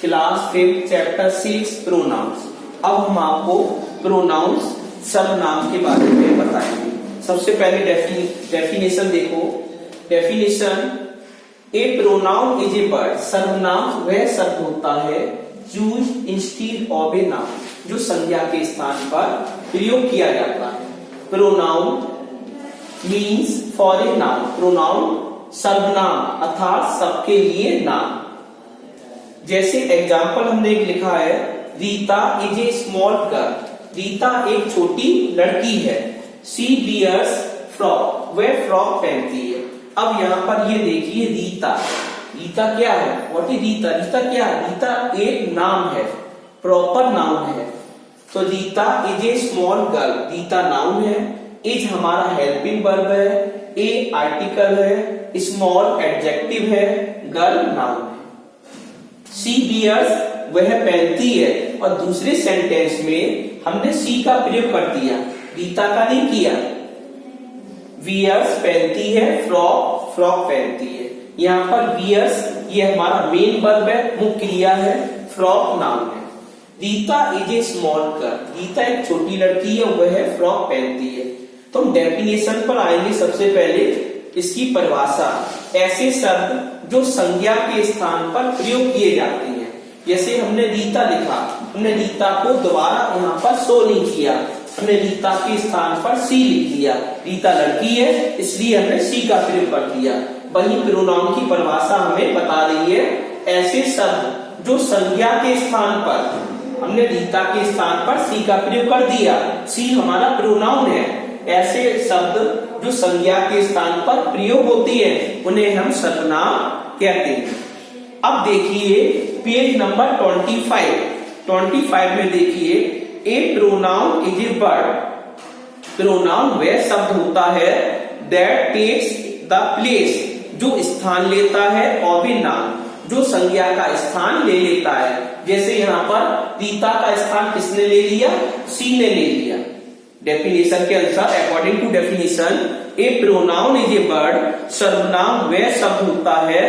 Class 5 chapter 6 pronounce. अब हम आपको प्रोनाउंस सर्वनाम के बारे में बताएंगे। सबसे पहले डेफिनेशन देखो। Definition, a pronoun is a word. सर्वनाम वह शब्द होता है used instead of a noun, जो संज्ञा के स्थान पर प्रयोग किया जाता है। Pronoun means for a noun. Pronoun सर्वनाम अर्थात सबके लिए नाम। जैसे एग्जाम्पल हमने एक लिखा है, Rita is a small girl. Rita एक छोटी लड़की है। शी बियर्स फ्रॉक, वह फ्रॉक पहनती है। अब यहाँ पर ये देखिए रीता, रीता क्या है? What is Rita? रीता क्या है? रीता एक नाम है, प्रॉपर नाउन है। तो Rita is a small girl, Rita noun है। इज हमारा हेल्पिंग वर्ब है, ए आर्टिकल है, स्मॉल एडजेक्टिव है, गर्ल नाउन है। शी बियर्स वह पहनती है, और दूसरे सेंटेंस में हमने सी का प्रयोग कर दिया, रीता का नहीं किया। वियर्स पहनती है, फ्रॉक फ्रॉक पहनती है। यहाँ पर वियर्स ये हमारा मेन वर्ब है, मुख्य क्रिया है, फ्रॉक नाउन है। Rita is a small girl, Rita एक छोटी लड़की है, वह फ्रॉक पहनती है। तो हम डेफिनेशन पर आएंगे। सबसे पहले इसकी परिभाषा, ऐसे शब्द जो संज्ञा के स्थान पर प्रयोग किए जाते हैं। जैसे हमने रीता लिखा, हमने रीता को दोबारा यहाँ पर शो नहीं किया, हमने रीता के स्थान पर सी लिख दिया। रीता लड़की है, इसलिए हमने सी का प्रयोग कर दिया। वही प्रोनाउन की परिभाषा हमें बता रही है, ऐसे शब्द जो संज्ञा के स्थान पर, हमने रीता के स्थान पर सी का प्रयोग कर दिया, सी हमारा प्रोनाउन है। ऐसे शब्द जो संज्ञा के स्थान पर प्रयोग होती है, उन्हें हम सर्वनाम कहते हैं। अब देखिए पेज नंबर 25 में देखिए, a pronoun is a word. Pronoun वह शब्द होता है दैट टेक्स द प्लेस, जो स्थान लेता है, ऑफ ए नाउन, जो संज्ञा का स्थान ले लेता है। जैसे यहाँ पर रीता का स्थान किसने ले लिया? सी ने ले लिया। डेफिनेशन के अनुसार, according to definition, a pronoun is a word. सर्वनाम वह शब्द होता है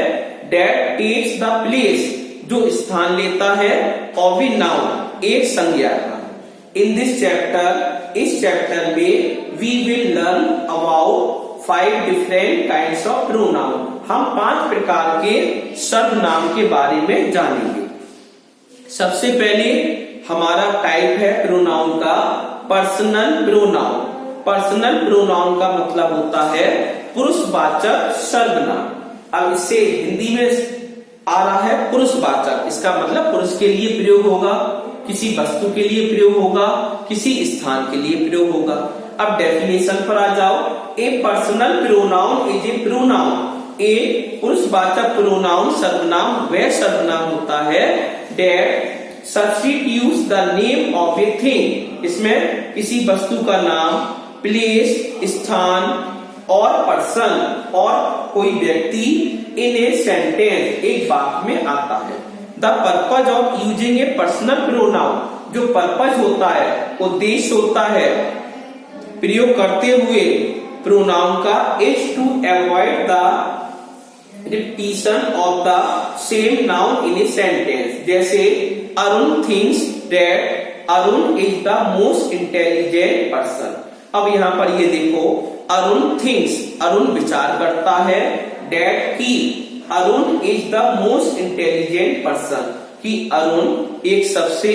दैट टेक्स द प्लेस, जो स्थान लेता है, ऑफ ए नाउन, एक संज्ञा का। इन दिस चैप्टर, इस चैप्टर में we will learn about 5 different kinds of pronoun. हम 5 प्रकार के सर्वनाम के बारे में जानेंगे। सबसे पहले हमारा टाइप है प्रोनाउन का पर्सनल प्रोनाउन। पर्सनल प्रोनाउन का मतलब होता है पुरुषवाचक सर्वनाम। अब इससे हिंदी में आ रहा है पुरुषवाचक, इसका मतलब पुरुष के लिए प्रयोग होगा, किसी वस्तु के लिए प्रयोग होगा, किसी स्थान के लिए प्रयोग होगा। अब डेफिनेशन पर आ जाओ। A personal pronoun is a pronoun. A पुरुषवाचक प्रोनाउन सर्वनाम वह सर्वनाम होता है that substitutes the name of a thing. इसमें किसी वस्तु का नाम, प्लेस स्थान, और पर्सन और कोई व्यक्ति इन ए सेंटेंस एक वाक्य में आता है। The purpose of using A personal pronoun, जो पर्पज होता है, उद्देश्य होता है प्रयोग करते हुए प्रोनाउन का, is to avoid the repetition of the same noun in a sentence. जैसे Arun thinks that Arun is the most intelligent person. अब यहाँ पर ये देखो, अरुण थिंक्स, अरुण विचार करता है, दैट की Arun is the most intelligent person, कि अरुण एक सबसे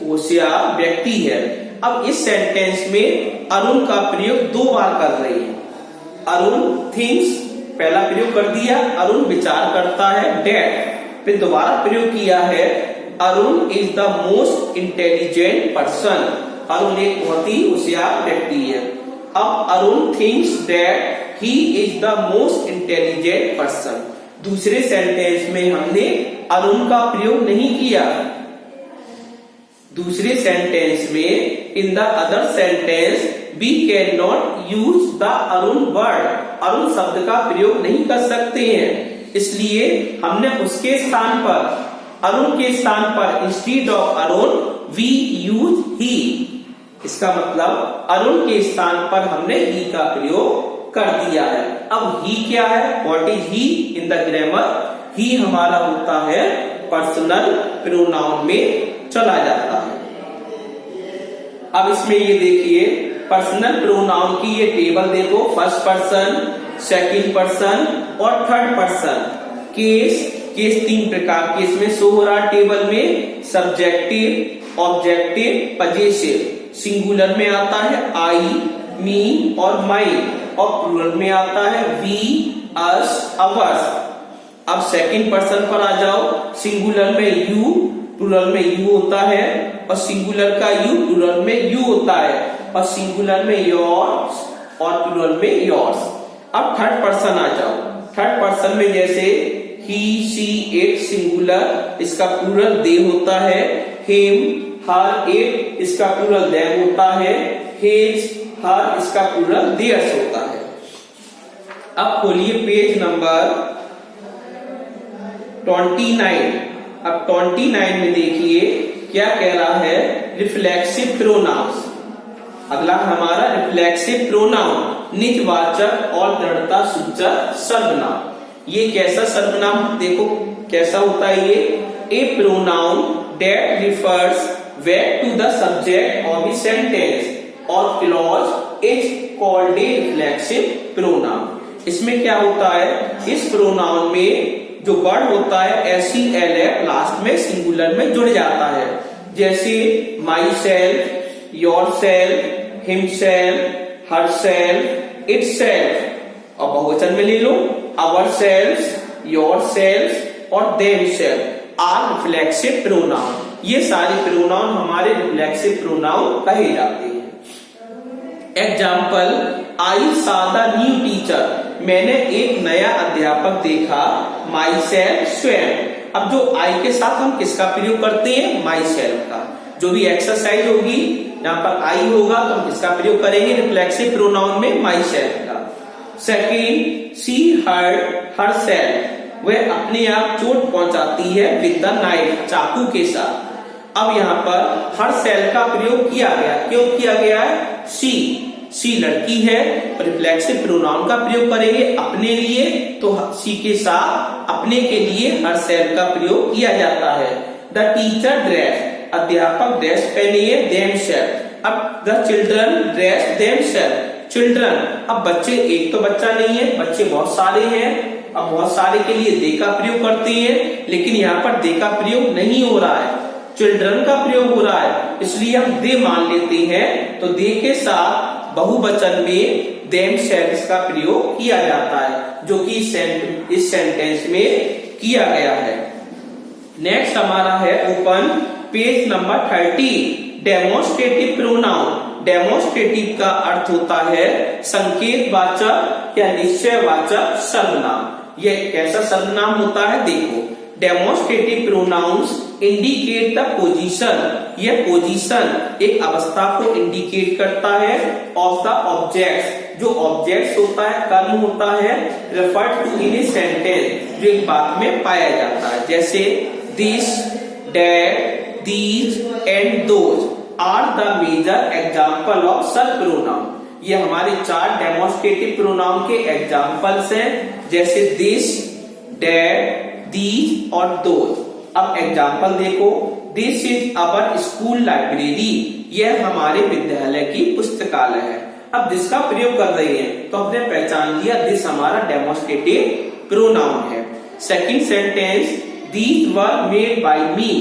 होशियार व्यक्ति है। अब इस सेंटेंस में अरुण का प्रयोग 2 बार कर रही है। अरुण थिंक्स पहला प्रयोग कर दिया, अरुण विचार करता है, दैट, फिर दोबारा प्रयोग किया है, Arun is the most intelligent person, Arun एक बहुत ही होशियार व्यक्ति है। अब Arun thinks that he is the most intelligent person. दूसरे सेंटेंस में हमने अरुण का प्रयोग नहीं किया। दूसरे सेंटेंस में, in the other sentence we can not use the Arun word, Arun शब्द का प्रयोग नहीं कर सकते हैं, इसलिए हमने उसके स्थान पर, अरुण के स्थान पर, instead of Arun we use he. इसका मतलब अरुण के स्थान पर हमने ही का प्रयोग कर दिया है। अब ही क्या है? What is he in the grammar? He हमारा होता है पर्सनल प्रोनाउन में चला जाता है। अब इसमें ये देखिए पर्सनल प्रोनाउन की ये टेबल देखो, फर्स्ट पर्सन, सेकंड पर्सन और थर्ड पर्सन। केस 3 प्रकार के इसमें शो हो रहा टेबल में, सब्जेक्टिव, ऑब्जेक्टिव, पजेसिव। सिंगुलर में आता है आई, मी और माई, और प्लूरल में आता है वी, अस, अवर्स। अब सेकंड पर्सन पर आ जाओ, सिंगुलर में यू, प्लूरल में यू होता है, और सिंगुलर का यू प्लूरल में यू होता है, और सिंगुलर में योर्स और प्लूरल में योर्स। अब थर्ड पर्सन आ जाओ, थर्ड पर्सन में जैसे ही, शी, इट सिंगुलर, इसका प्लूरल दे होता है, हिम, हर, इट, इसका प्लूरल देम होता है, हिज, हर, इसका प्लूरल देयर्स होता है। अब खोलिए पेज नंबर 29। अब 29 में देखिए क्या कह रहा है, रिफ्लेक्सिव प्रोनाउंस। अगला हमारा रिफ्लेक्सिव प्रोनाउन, निजवाचक और दृढ़ता सूचक सर्वनाम। ये कैसा सर्वनाम देखो कैसा होता है ये, a pronoun that refers back to the subject of the sentence और clause is called a reflexive pronoun. इसमें क्या होता है, इस प्रोनाउन में जो वर्ड होता है SELF लास्ट में सिंगुलर में जुड़ जाता है, जैसे myself, yourself, himself, herself, itself. और बहुवचन में ले लो, आवर सेल्फ, योर सेल्फ और themself are reflexive pronoun. ये सारे प्रोनाउन हमारे रिफ्लेक्सिव प्रोनाउन कहे जाते हैं। एग्जाम्पल, आई सा द न्यू टीचर, मैंने एक नया अध्यापक देखा, माई सेल्फ, स्वयं। अब जो आई के साथ हम किसका प्रयोग करते हैं, माई सेल्फ का। जो भी एक्सरसाइज होगी यहाँ पर आई होगा तो हम किसका प्रयोग करेंगे, रिफ्लेक्सिव प्रोनाउन में माई सेल्फ का। सेकेंड, सी हर्ट हर सेल्फ, वह अपने आप चोट पहुंचाती है विद द नाइफ, चाकू के साथ। अब यहाँ पर हर सेल का प्रयोग किया गया, क्यों किया गया है, सी लड़की है, रिफ्लेक्सिव प्रोनाउन का प्रयोग करेंगे अपने लिए, तो सी के साथ अपने के लिए हर सेल का प्रयोग किया जाता है। द टीचर ड्रेस, अध्यापक ड्रेस पहने है, देम सेल्फ। अब the children dress them self, children. अब बच्चे, एक तो बच्चा नहीं है, बच्चे बहुत सारे हैं। अब बहुत सारे के लिए दे का प्रयोग करते हैं, लेकिन यहाँ पर दे का प्रयोग नहीं हो रहा है, चिल्ड्रन का प्रयोग हो रहा है, इसलिए हम दे मान लेते हैं। तो दे के साथ बहुवचन में देम सेल्फ का प्रयोग किया जाता है, जो कि इस सेंटेंस में किया गया है। नेक्स्ट हमारा है open page number 30, demonstrative pronoun. Demonstrative का अर्थ होता है संकेतवाचक या निश्चयवाचक सर्वनाम। यह कैसा सर्वनाम होता है, देखो, demonstrative pronouns indicate the position, यह पोजीशन एक अवस्था को इंडिकेट करता है, ऑफ द ऑब्जेक्ट, जो ऑब्जेक्ट होता है, कर्म होता है, referred to in a sentence, जो एक बात में पाया जाता है, जैसे this, that, these and those are the major example of such pronoun. ये हमारे 4 डेमोन्स्ट्रेटिव प्रोनाउन के एग्जाम्पल्स हैं, जैसे दिस, दैट, दीज और दोज। अब एग्जाम्पल देखो, this is our school library, यह हमारे विद्यालय की पुस्तकालय है। अब दिस का प्रयोग कर रही है तो हमने पहचान लिया दिस हमारा डेमोन्स्ट्रेटिव प्रोनाउन है। Second sentence, these were made by me,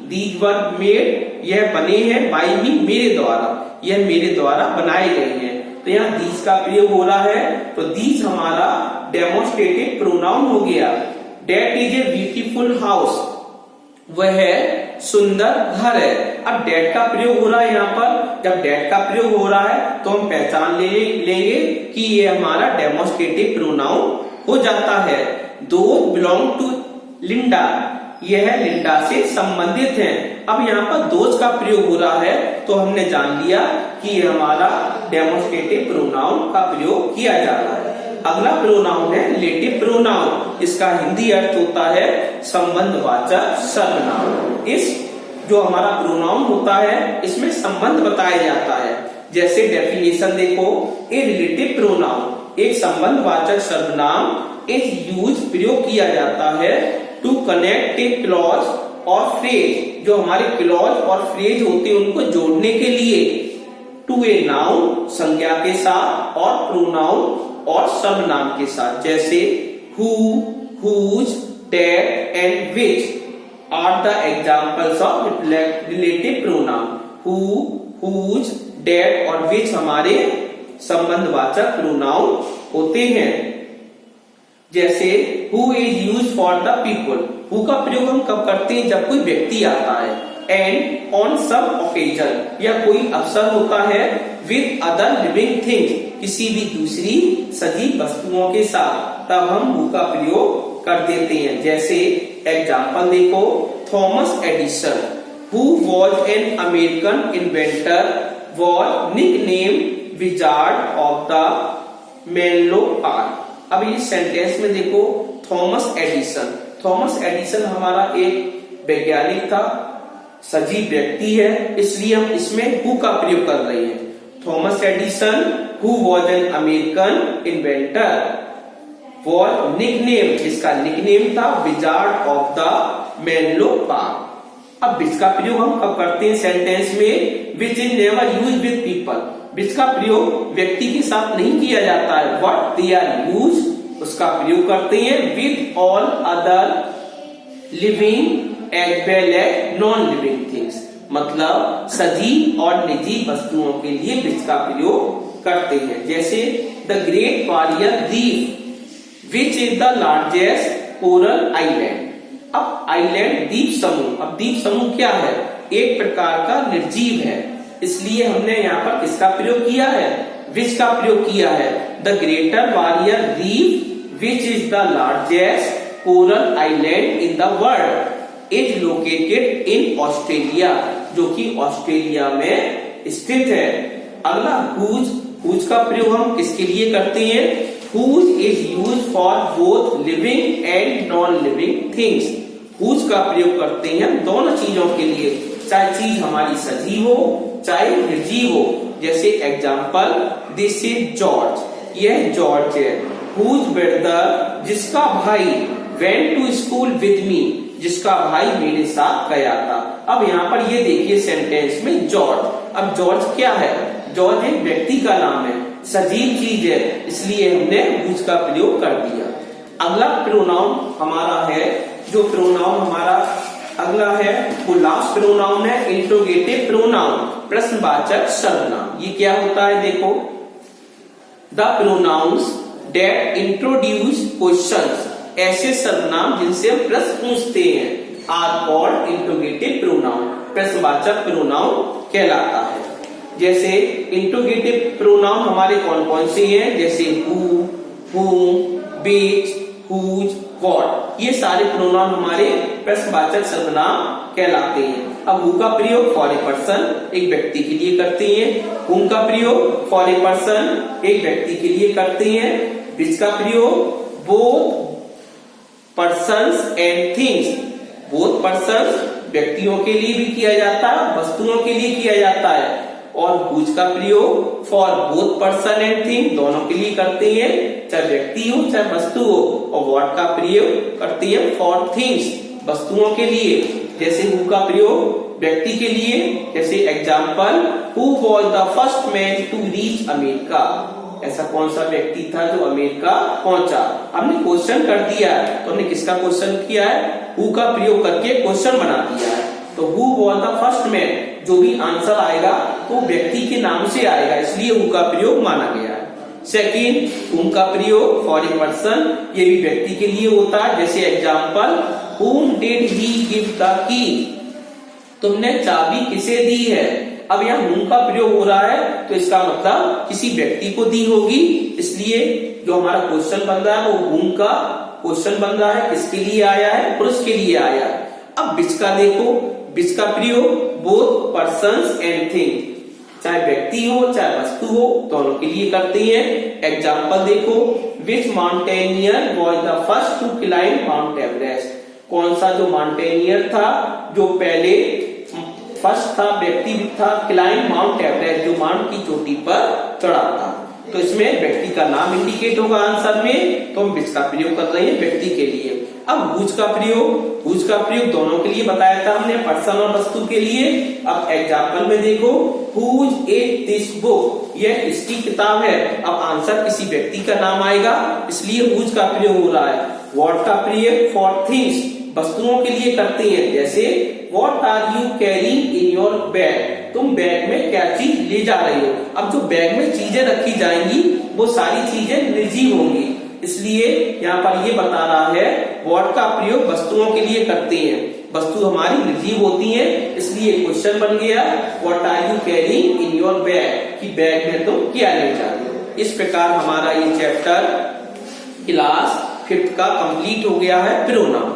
these were made, यह बने हैं, बाय मी, मेरे द्वारा, यह मेरे द्वारा बनाए गए हैं। तो यहाँ दीज का प्रयोग हो रहा है, तो दीज हमारा डेमोन्स्ट्रेटिव प्रोनाउन हो गया। That is a beautiful house, वह सुंदर घर है। अब डेट का प्रयोग हो रहा है यहाँ पर, जब डेट का प्रयोग हो रहा है तो हम पहचान लेंगे कि ये हमारा डेमोन्स्ट्रेटिव प्रोनाउन हो जाता है। दोज बिलोंग टू लिंडा, यह लिंडा से संबंधित है। अब यहाँ पर दोज का प्रयोग हो रहा है तो हमने जान लिया कि ये हमारा डेमोन्स्ट्रेटिव प्रोनाउन का प्रयोग किया जा रहा है। अगला प्रोनाउन है रिलेटिव प्रोनाउन, इसका हिंदी अर्थ होता है संबंधवाचक सर्वनाम। इस जो हमारा प्रोनाउन होता है इसमें संबंध बताया जाता है, जैसे डेफिनेशन देखो, ए रिलेटिव प्रोनाउन, एक संबंधवाचक सर्वनाम इज यूज, प्रयोग किया जाता है, टू कनेक्ट ए क्लॉज और फ्रेज, जो हमारे क्लॉज और फ्रेज होते हैं उनको जोड़ने के लिए टू ए नाउन संज्ञा के साथ और प्रोनाउन और सर्वनाम के साथ, जैसे who, whose, that and which are the examples of relative pronoun. Who, whose, that और विच हमारे संबंधवाचक प्रोनाउन होते हैं। जैसे who is use for the people, who का प्रयोग हम कब करते हैं, जब कोई व्यक्ति आता है। एंड ऑन सम ओकेजन, या कोई अवसर होता है। विद अदर लिविंग थिंग्स, किसी भी दूसरी सजीव वस्तुओं के साथ, तब हम हु का प्रयोग कर देते हैं। जैसे एग्जाम्पल देखो, Thomas Edison who was an American inventor was nicknamed wizard of the Menlo Park. अब इस सेंटेंस में देखो, थॉमस एडिसन, थॉमस एडिसन हमारा एक वैज्ञानिक था, सजीव व्यक्ति है, इसलिए हम इसमें हु का प्रयोग कर रहे हैं। Thomas Edison who was an American inventor was nickname, इसका निकनेम था wizard of the Menlo Park. अब विच का प्रयोग हम कब करते हैं सेंटेंस में, which is never use with people, which का प्रयोग व्यक्ति के साथ नहीं किया जाता है। व्हाट दे आर यूज, उसका प्रयोग करते हैं with all other living as well as non living things, मतलब सजीव और निजी वस्तुओं के लिए विच का प्रयोग करते हैं। जैसे the great barrier reef which is the largest coral island. अब आइलैंड द्वीप समूह, अब द्वीप समूह क्या है, एक प्रकार का निर्जीव है, इसलिए हमने यहाँ पर किसका प्रयोग किया है, विच का प्रयोग किया है। The greater barrier reef which is the largest coral island in the world is located in Australia, जो कि ऑस्ट्रेलिया में स्थित है। अगला हुज, हुज का प्रयोग हम किसके लिए करते हैं, whose is use for both living and non living things. Whose का प्रयोग करते हैं दोनों चीजों के लिए, चाहे चीज हमारी सजीव हो चाहे निर्जीव हो। जैसे एग्जाम्पल, दिस इज जॉर्ज, यह जॉर्ज है। हुज ब्रदर, जिसका भाई, went to school with me, जिसका भाई मेरे साथ गया था। अब यहाँ पर ये देखिए सेंटेंस में जॉर्ज, अब जॉर्ज क्या है, जॉर्ज एक व्यक्ति का नाम है, सजीव चीज है, इसलिए हमने हुज का प्रयोग कर दिया। अगला प्रोनाउन हमारा है, जो प्रोनाउन हमारा अगला है वो लास्ट प्रोनाउन है इंट्रोगेटिव प्रोनाउन, प्रश्नवाचक सर्वनाम। ये क्या होता है देखो, the pronounce that introduce questions, ऐसे सर्वनाम जिनसे हम प्रश्न पूछते हैं, आर कॉल्ड इंट्रोगेटिव प्रोनाउन, प्रश्नवाचक प्रोनाउन कहलाता है। जैसे इंट्रोगेटिव प्रोनाउन हमारे कौन कौन से हैं, जैसे who, whom, which, whose, what, ये सारे प्रोनाउन हमारे प्रश्नवाचक सर्वनाम कहलाते हैं। अब हु का प्रयोग फॉर ए पर्सन, एक व्यक्ति के लिए करते हैं। whom का प्रयोग फॉर ए पर्सन, एक व्यक्ति के लिए करते हैं। which का प्रयोग both persons and things, both persons व्यक्तियों के लिए भी किया जाता है, वस्तुओं के लिए किया जाता है। और हुज का प्रयोग for both person and thing, दोनों के लिए करते हैं, चाहे व्यक्ति हो चाहे वस्तु हो। और व्हाट का प्रयोग करते हैं फॉर थिंग्स, वस्तुओं के लिए। जैसे हु का प्रयोग व्यक्ति के लिए, जैसे example, who was the first man to reach America, ऐसा कौन सा व्यक्ति था जो अमेरिका पहुंचा। हमने क्वेश्चन कर दिया है, तो हमने किसका क्वेश्चन किया है, हु का प्रयोग करके क्वेश्चन बना दिया है। तो who was the first man, जो भी आंसर आएगा तो व्यक्ति के नाम से आएगा, इसलिए हु का प्रयोग माना गया है। सेकंड, हुम का प्रयोग फॉर ए पर्सन, ये भी व्यक्ति के लिए होता है। जैसे एग्जाम्पल, हुम did he give the key, तुमने चाबी किसे दी है। अब यहाँ हुम का प्रयोग हो रहा है, तो इसका मतलब किसी व्यक्ति को दी होगी, इसलिए जो हमारा क्वेश्चन बन रहा है वो हुम का क्वेश्चन बन रहा है। किसके लिए आया है, पुरुष के लिए आया है। अब विच का देखो, विच का प्रयोग बोथ पर्सन्स एंड थिंग, चाहे व्यक्ति हो चाहे वस्तु हो, दोनों के लिए करते हैं। एग्जाम्पल देखो, which mountaineer was the first to climb Mount Everest, कौन सा जो माउंटेनियर था जो पहले फर्स्ट था, व्यक्ति भी था, क्लाइंब माउंट एवरेस्ट, जो माउंट की चोटी पर चढ़ा था। तो इसमें व्यक्ति का नाम इंडिकेट होगा आंसर में, तो हम विच का प्रयोग कर रहे हैं व्यक्ति के लिए। अब हुज का प्रयोग दोनों के लिए बताया था हमने, पर्सन और वस्तु के लिए। अब एग्जाम्पल में देखो, हुज इज दिस बुक, यह किसकी किताब है। अब आंसर किसी व्यक्ति का नाम आएगा, इसलिए हुज का प्रयोग हो रहा है। व्हाट का प्रयोग फॉर थिंग्स, वस्तुओं के लिए करते हैं, जैसे what are you carrying in your bag, तुम बैग में क्या चीज ले जा रही हो। अब जो बैग में चीजें रखी जाएंगी वो सारी चीजें निर्जीव होंगी, इसलिए यहाँ पर ये बता रहा है व्हाट का प्रयोग वस्तुओं के लिए करते हैं, वस्तु हमारी निर्जीव होती है, इसलिए क्वेश्चन बन गया what are you carrying in your bag, कि बैग में तुम क्या ले जा रहे हो। इस प्रकार हमारा ये चैप्टर क्लास 5th का कंप्लीट हो गया है प्रोनाउन।